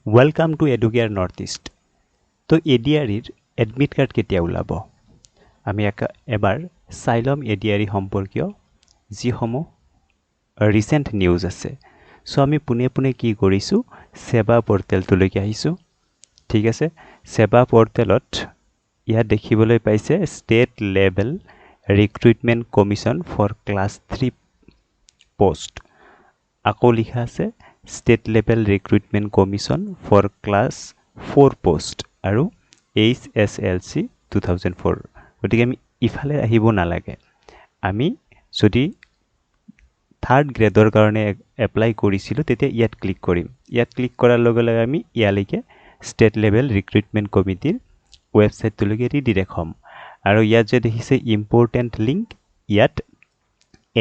Welcome to Educare north east. তো এডিআৰিৰ admit card কেতিয়া ওলাব আমি এবাৰ চাই ল'ম এডিআৰি সম্পৰ্কীয় যিসমূহ ৰিচেণ্ট নিউজ আছে। সো আমি পোনে পোনে কি কৰিছোঁ, সেৱা পৰ্টেলটোলৈকে আহিছোঁ। ঠিক আছে, সেৱা পৰ্টেলত ইয়াত দেখিবলৈ পাইছে state level recruitment commission for class 3 post. আকৌ লিখা আছে state level recruitment commission for class 4 post আৰু HSLC 2004। গতিকে আমি ইফালে আহিব নালাগে। আমি যদি থাৰ্ড গ্ৰেডৰ কাৰণে এপ্লাই কৰিছিলোঁ তেতিয়া ইয়াত ক্লিক কৰিম। ইয়াত ক্লিক কৰাৰ লগে লগে আমি ইয়ালৈকে ষ্টেট লেভেল ৰিক্ৰুইটমেণ্ট কমিটিৰ ৱেবছাইটটোলৈকে ৰিডিৰেক্ট হ'ম। আৰু ইয়াত যে দেখিছে ইম্পৰ্টেণ্ট লিংক, ইয়াত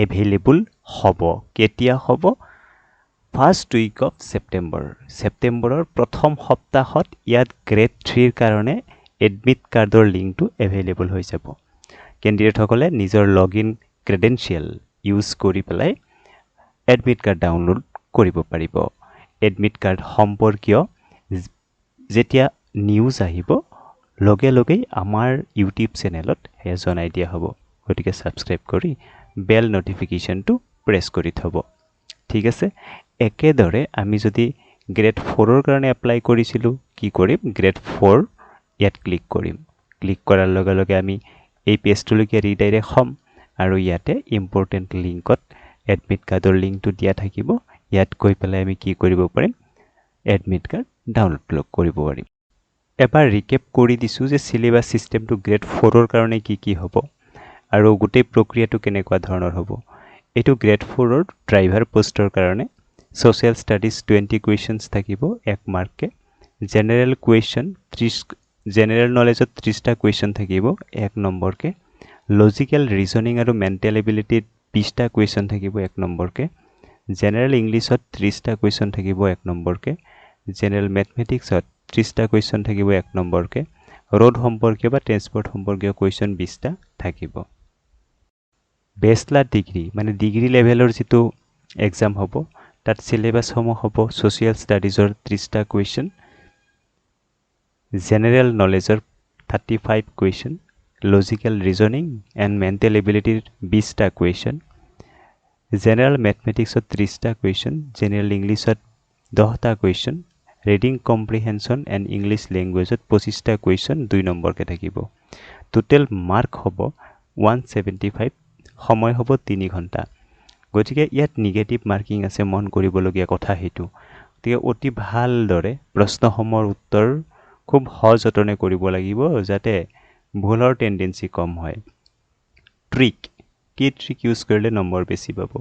এভেইলেবল হ'ব। কেতিয়া হ'ব? First week of September. ছেপ্টেম্বৰৰ প্ৰথম সপ্তাহত ইয়াত গ্ৰেড 3ৰ কাৰণে এডমিট কাৰ্ডৰ লিংকটো এভেইলেবল হৈ যাব। কেণ্ডিডেটসকলে নিজৰ লগইন ক্ৰেডেঞ্চিয়েল ইউজ কৰি পেলাই এডমিট কাৰ্ড ডাউনলোড কৰিব পাৰিব। এডমিট কাৰ্ড সম্পৰ্কীয় যেতিয়া নিউজ আহিব লগে লগেই আমাৰ ইউটিউব চেনেলত সেয়া জনাই দিয়া হ'ব। গতিকে ছাবস্ক্ৰাইব কৰি বেল নটিফিকেশ্যনটো প্ৰেছ কৰি থ'ব। ঠিক আছে, একেদৰে আমি যদি গ্ৰেড 4ৰ কাৰণে এপ্লাই কৰিছিলোঁ, কি কৰিম? গ্ৰেড 4 ইয়াত ক্লিক কৰিম। ক্লিক কৰাৰ লগে লগে আমি এই পেজটোলৈকে ৰিডাইৰেক্ট হ'ম আৰু ইয়াতে ইম্পৰ্টেণ্ট লিংকত এডমিট কাৰ্ডৰ লিংকটো দিয়া থাকিব। ইয়াত গৈ পেলাই আমি কি কৰিব পাৰিম? এডমিট কাৰ্ড ডাউনলোড কৰিব পাৰিম। এবাৰ ৰিকেপ কৰি দিছোঁ যে চিলেবাছ ছিষ্টেমটো গ্ৰেড 4ৰ কাৰণে কি কি হ'ব আৰু গোটেই প্ৰক্ৰিয়াটো কেনেকুৱা ধৰণৰ হ'ব। এইটো গ্ৰেড 4ৰ ড্ৰাইভাৰ পোষ্টৰ কাৰণে ছ'চিয়েল ষ্টাডিজ 20 কুৱেশ্যনছ থাকিব 1 মাৰ্ককে। জেনেৰেল কুৱেশ্যন জেনেৰেল নলেজত 30টা কুৱেশ্যন থাকিব 1 নম্বৰকে। লজিকেল ৰিজনিং আৰু মেণ্টেল এবিলিটিত 20টা কুৱেশ্যন থাকিব 1 নম্বৰকে। জেনেৰেল ইংলিছত 30টা কুৱেশ্যন থাকিব 1 নম্বৰকে। জেনেৰেল মেথমেটিক্সত 30টা কুৱেশ্যন থাকিব 1 নম্বৰকে। ৰোড সম্পৰ্কীয় বা ট্ৰেন্সপৰ্ট সম্পৰ্কীয় কুৱেশ্যন 20টা থাকিব। বেচলাৰ ডিগ্ৰী মানে ডিগ্ৰী লেভেলৰ যিটো এক্সাম হ'ব তাত চিলেবাছসমূহ হ'ব ছ'চিয়েল ষ্টাডিজৰ 30টা কুৱেশ্যন, জেনেৰেল নলেজৰ 35 question, logical reasoning and mental এবিলিটিৰ 20টা কুৱেশ্যন, জেনেৰেল মেথমেটিক্সত 30টা কুৱেশ্যন, জেনেৰেল ইংলিছত 10টা question, reading comprehension and English লেংগুৱেজত 25টা কুৱেশ্যন 2 নম্বৰকে থাকিব। টোটেল মাৰ্ক হ'ব 175, সময় হ'ব 3 ঘণ্টা। গতিকে ইয়াত নিগেটিভ মাৰ্কিং আছে, মন কৰিবলগীয়া কথা সেইটো। গতিকে অতি ভালদৰে প্ৰশ্নসমূহৰ উত্তৰ খুব সযতনে কৰিব লাগিব যাতে ভুলৰ টেণ্ডেঞ্চি কম হয়। ট্ৰিক ইউজ কৰিলে নম্বৰ বেছি পাব?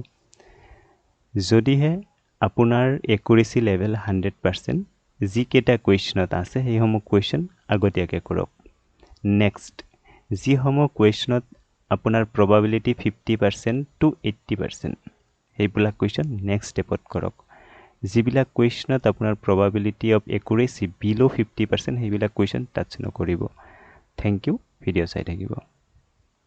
যদিহে আপোনাৰ একুৰেচি লেভেল 100%, যিকেইটা কুৱেশ্যনত আছে সেইসমূহ কুৱেশ্যন আগতীয়াকৈ কৰক। নেক্সট, যিসমূহ কুৱেশ্যনত আপোনাৰ প্ৰবাবিলিটি 50% to 80%, সেইবিলাক কুৱেশ্যন নেক্সট ষ্টেপত কৰক। যিবিলাক কুৱেশ্যনত আপোনাৰ প্ৰবাবিলিটি অফ একুৰেচি বিল' 50%, সেইবিলাক কুৱেশ্যন টাচ নকৰিব। থেংক ইউ, ভিডিঅ' চাই থাকিব।